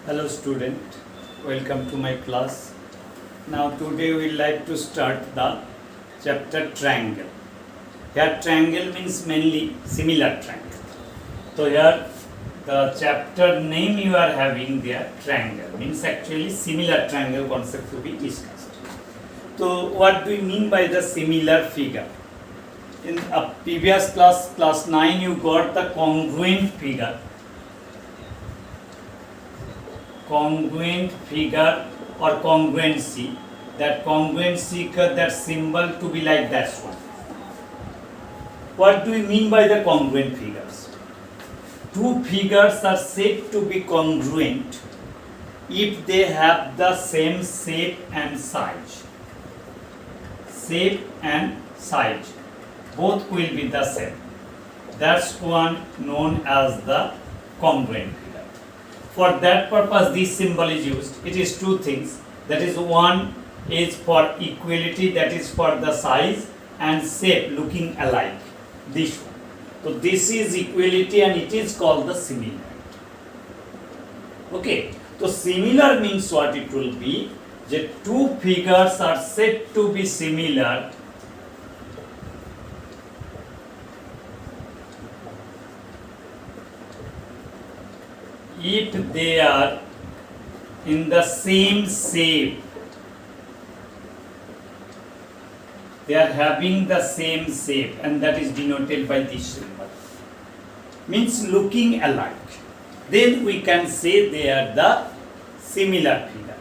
Hello student, welcome to my class. Now today we like to start the chapter triangle. Here triangle means mainly similar triangle. So here the chapter name you are having there, triangle, means actually similar triangle concept to be discussed. So what do we mean by the similar figure? In a previous class 9 you got the congruent figure. Congruent figure or congruency, that congruency, that symbol to be like that one. What do we mean by the congruent figures? Two figures are said to be congruent if they have the same shape and size. Shape and size, both will be the same. That's one known as the congruent figure. For that purpose this symbol is used. It is two things, that is one is for equality, that is for the size and shape looking alike, this one. So this is equality and it is called the similarity. Okay, so similar means what it will be, that two figures are said to be similar if they are in the same shape, they are having the same shape, and that is denoted by this symbol, means looking alike, then we can say they are the similar figure.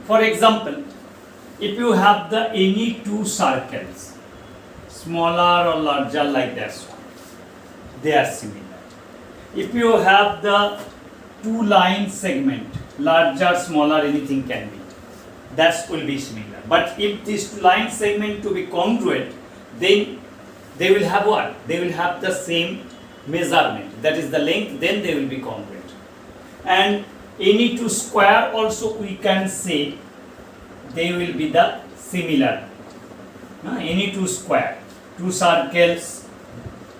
For example, if you have the any two circles, smaller or larger like that one, they are similar. If you have the two line segment, larger, smaller, anything can be, that will be similar. But if this two line segment to be congruent, then they will have what? They will have the same measurement, that is the length, then they will be congruent. And any two square also we can say they will be the similar. Any two square, two circles,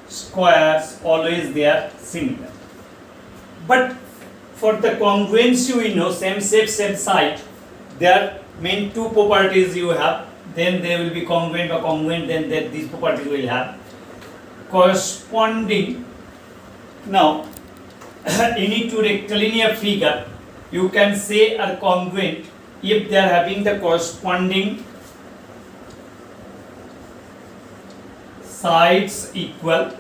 squares, always they are similar. But for the congruency we know, same shape, same side, there main two properties you have, then they will be congruent or congruent, then these properties will have corresponding. Now any two rectilinear figure you can say are congruent if they are having the corresponding sides equal,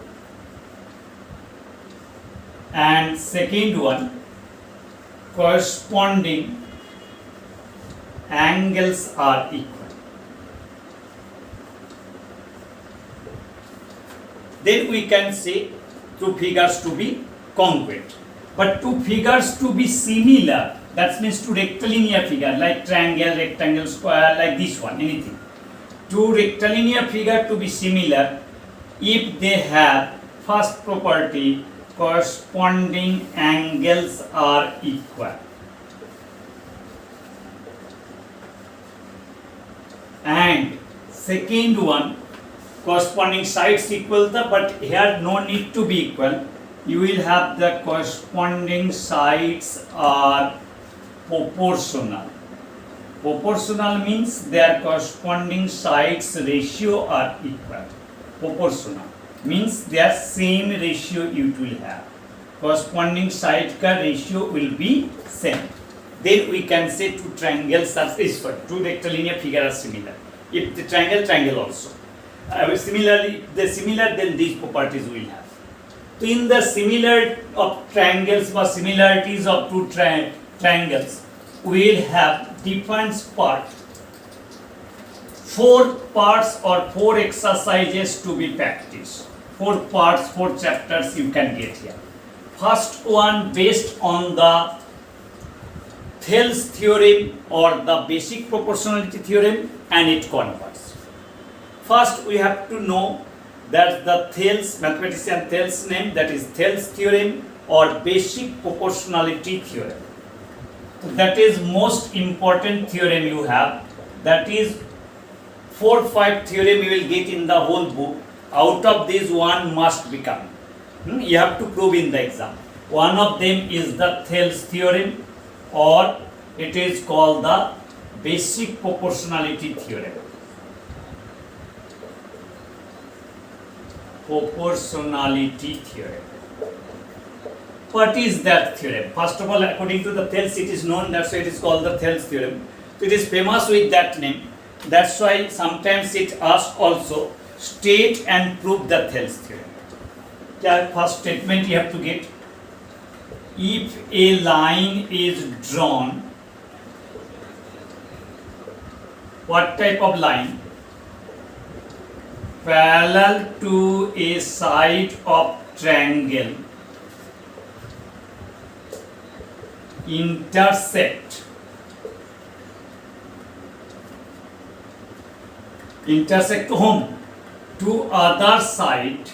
and second one, corresponding angles are equal. Then we can say two figures to be congruent. But two figures to be similar, that means two rectilinear figure like triangle, rectangle, square, like this one, anything. Two rectilinear figure to be similar if they have first property, corresponding angles are equal, and second one, corresponding sides equal, but here no need to be equal, you will have the corresponding sides are proportional. Proportional means their corresponding sides ratio are equal. Proportional means their same ratio you will have. Corresponding side ka ratio will be same. Then we can say two triangles are two rectilinear figures are similar. If the triangle also. Similarly, if they similar, then these properties will have. So in the similar of triangles or similarities of two triangles, we will have different parts. 4 parts or 4 exercises to be practiced. 4 parts, 4 chapters you can get here. First one based on the Thales theorem or the basic proportionality theorem and it converts. First we have to know that the Thales, mathematician Thales name, that is Thales theorem or basic proportionality theorem. That is most important theorem you have. That is 4-5 theorem you will get in the whole book. Out of this one must become. You have to prove in the exam. One of them is the Thales theorem, or it is called the basic proportionality theorem. Proportionality theorem. What is that theorem? First of all, according to the Thales, it is known, that's why it is called the Thales theorem. It is famous with that name. That's why sometimes it asks also, state and prove the Thales theorem. First statement you have to get. If a line is drawn, what type of line? Parallel to a side of triangle, intersect whom? To other sides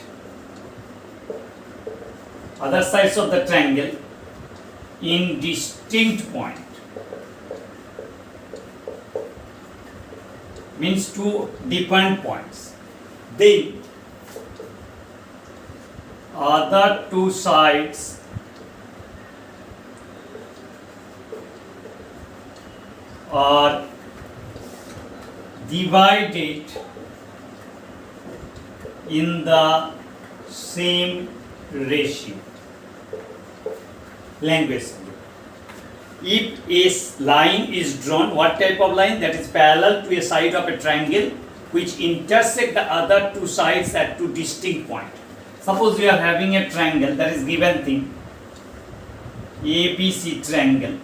of the triangle in distinct point. Means two different points. Then other two sides are divided in the same ratio. Language. If a line is drawn, what type of line? That is parallel to a side of a triangle which intersect the other two sides at two distinct points. Suppose you are having a triangle, that is given thing, ABC triangle.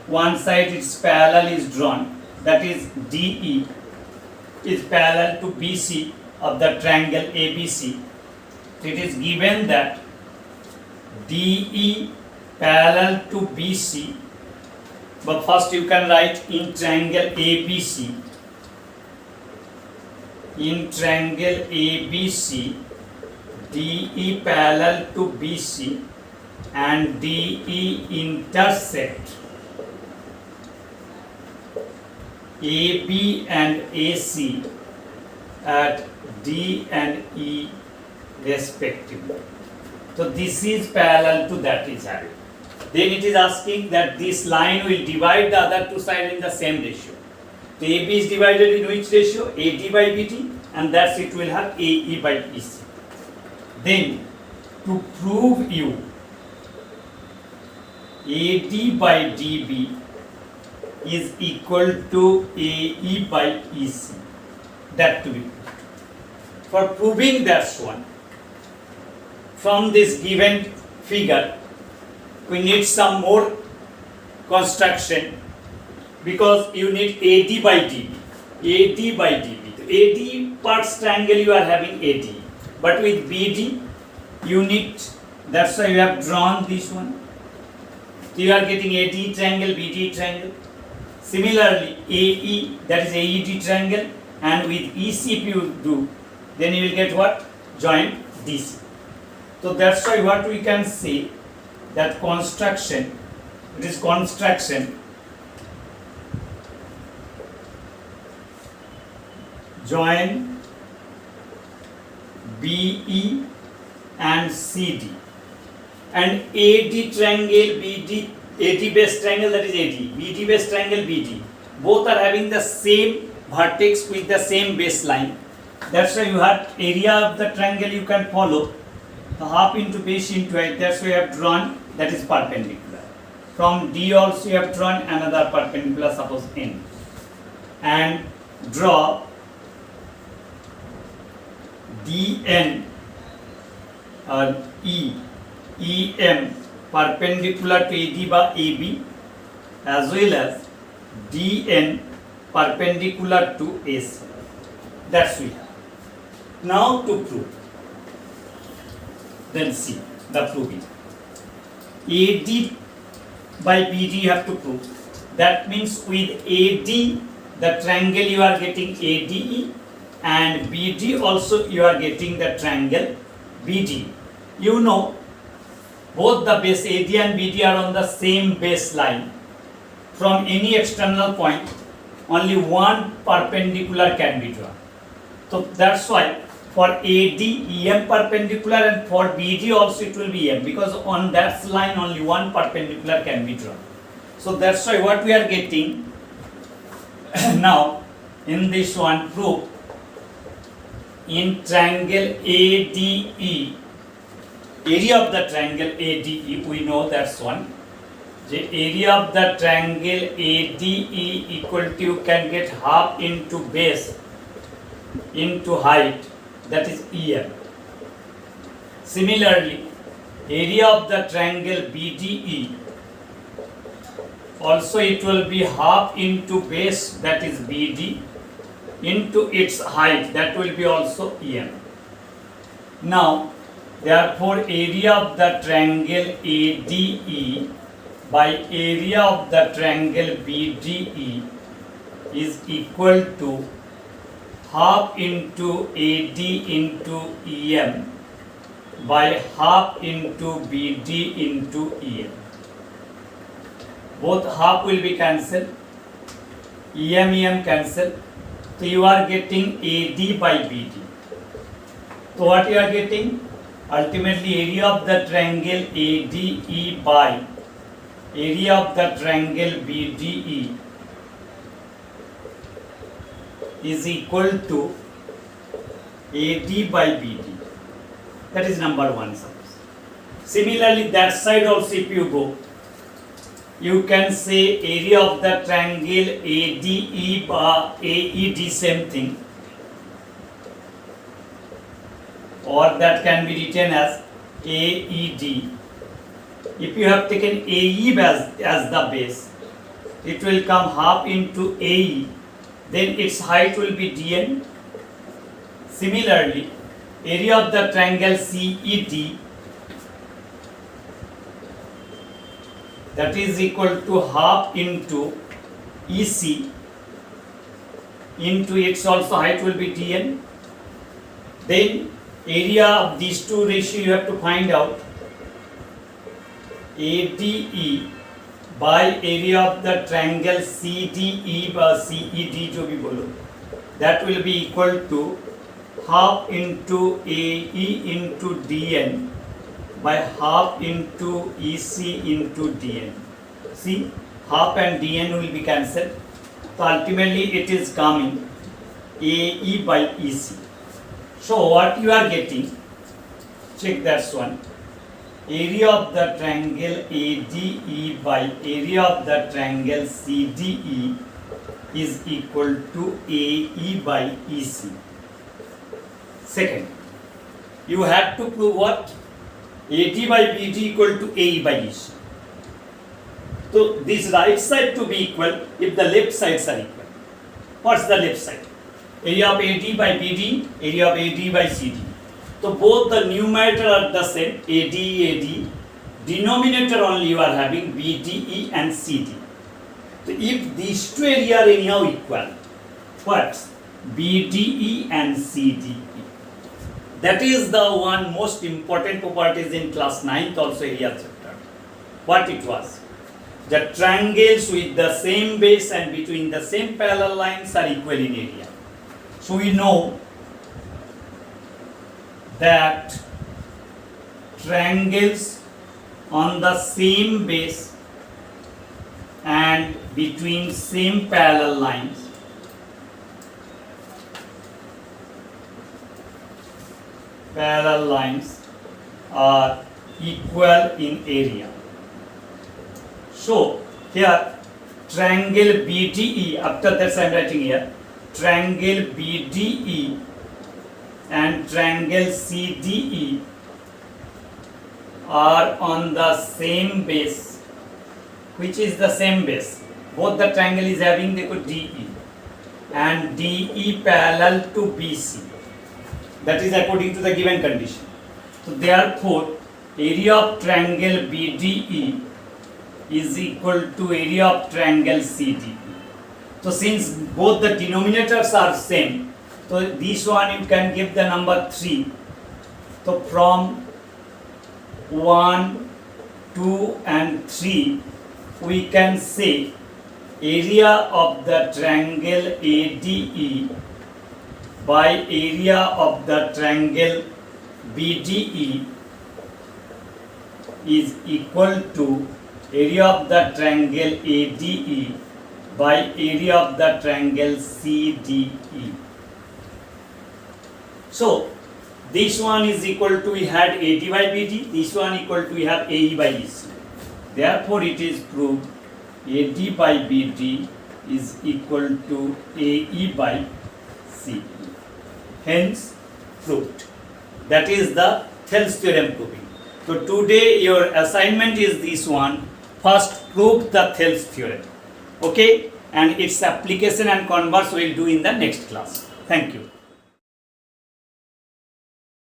One side its parallel is drawn, that is DE is parallel to BC of the triangle ABC. It is given that DE parallel to BC, but first you can write in triangle ABC. In triangle ABC, DE parallel to BC and DE intersect AB and AC at D and E respectively. So this is parallel to that is having. Then it is asking that this line will divide the other two sides in the same ratio. So AB is divided in which ratio? AD by BD, and thus it will have AE by EC. Then to prove you AD by DB is equal to AE by EC, that to be proved. For proving that one, from this given figure, we need some more construction, because you need AD by DB. AD by DB. AD parts triangle you are having AD, but with BD you need, that's why you have drawn this one. So you are getting AD triangle, BD triangle. Similarly, AE, that is AED triangle, and with EC if you do, then you will get what? Joint DC. So that's why what we can say, that construction, it is construction join BE and CD and AD triangle BD, AD base triangle, that is AD, BD base triangle BD, both are having the same vertex with the same baseline. That's why you have area of the triangle you can follow, the half into base into height. That's why you have drawn, that is perpendicular. From D also you have drawn another perpendicular, suppose N, and draw DN or EM perpendicular to AD by AB, as well as DN perpendicular to AC. That's we have. Now to prove. Then see the proving. AD by BD you have to prove. That means with AD, the triangle you are getting ADE, and BD also you are getting the triangle BD. You know, both the base AD and BD are on the same baseline. From any external point, only one perpendicular can be drawn. So that's why For AD, EM perpendicular, and for BD also it will be EM, because on that line only one perpendicular can be drawn. So that's why what we are getting now in this one, proof in triangle ADE, area of the triangle ADE, we know that's one. The area of the triangle ADE equal to, you can get half into base into height, that is EM. Similarly, area of the triangle BDE, also it will be half into base, that is BD, into its height, that will be also EM. Now, therefore, area of the triangle ADE by area of the triangle BDE is equal to half into AD into EM by half into BD into EM. Both half will be cancelled, EM cancel. So you are getting AD by BD. So what you are getting? Ultimately area of the triangle ADE by area of the triangle BDE is equal to AD by BD. That is number one. Similarly, that side also if you go, you can say area of the triangle ADE by AED, same thing, or that can be written as AED. If you have taken AE as the base, it will come half into AE, then its height will be DN. Similarly, area of the triangle CED, that is equal to half into EC into its also height will be DN. Then area of these two ratio you have to find out, ADE by area of the triangle CDE by CED जो भी बोलो, that will be equal to half into AE into DN by half into EC into DN. See, half and DN will be cancelled. So ultimately it is coming AE by EC. So what you are getting, check that one. Area of the triangle ADE by area of the triangle CDE is equal to AE by EC. Second, you have to prove what? AD by BD equal to AE by EC. So this right side to be equal if the left sides are equal. What's the left side? Area of AD by BD, area of AD by CD. So both the numerator are the same, AD. Denominator only you are having BDE and CD. So if these two areas are anyhow equal, what? BDE and CDE. That is the one most important properties in class 9th also area chapter. What it was? The triangles with the same base and between the same parallel lines are equal in area. So we know that triangles on the same base and between same parallel lines are equal in area. So here triangle BDE, after that I am writing here, triangle BDE and triangle CDE are on the same base. Which is the same base? Both the triangle is having the DE and DE parallel to BC. That is according to the given condition. So therefore, area of triangle BDE is equal to area of triangle CDE. So since both the denominators are same, so this one you can give the number 3. So from 1, 2 and 3 we can say area of the triangle ADE by area of the triangle BDE is equal to area of the triangle ADE by area of the triangle CDE. So this one is equal to, we had AD by BD, this one equal to, we have AE by EC. Therefore it is proved AD by BD is equal to AE by CE. Hence proved. That is the Thales theorem proving. So today your assignment is this one. First prove the Thales theorem. Okay, and its application and converse we will do in the next class. Thank you.